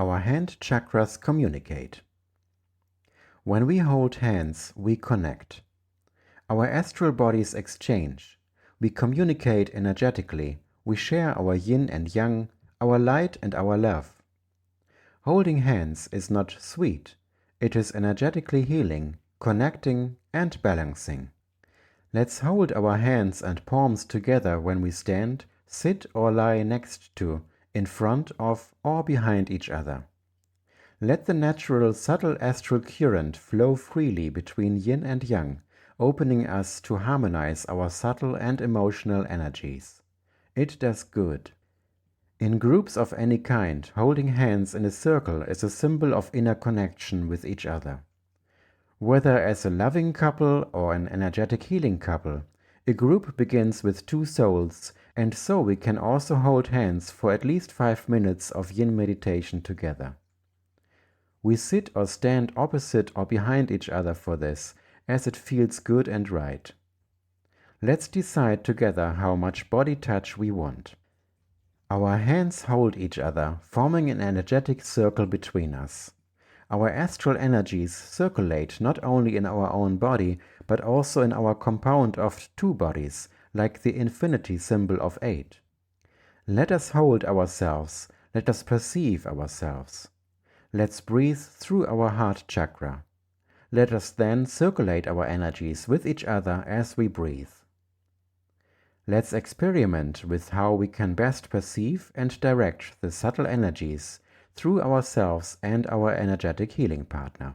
Our hand chakras communicate. When we hold hands, we connect. Our astral bodies exchange. We communicate energetically. We share our yin and yang, our light and our love. Holding hands is not sweet. It is energetically healing, connecting and balancing. Let's hold our hands and palms together when we stand, sit or lie next to, in front of or behind each other. Let the natural subtle astral current flow freely between yin and yang, opening us to harmonize our subtle and emotional energies. It does good. In groups of any kind, holding hands in a circle is a symbol of inner connection with each other. Whether as a loving couple or an energetic healing couple, a group begins with two souls, and so we can also hold hands for at least 5 minutes of yin meditation together. We sit or stand opposite or behind each other for this, as it feels good and right. Let's decide together how much body touch we want. Our hands hold each other, forming an energetic circle between us. Our astral energies circulate not only in our own body, but also in our compound of 2 bodies, like the infinity symbol of 8. Let us hold ourselves, let us perceive ourselves. Let's breathe through our heart chakra. Let us then circulate our energies with each other as we breathe. Let's experiment with how we can best perceive and direct the subtle energies through ourselves and our energetic healing partner.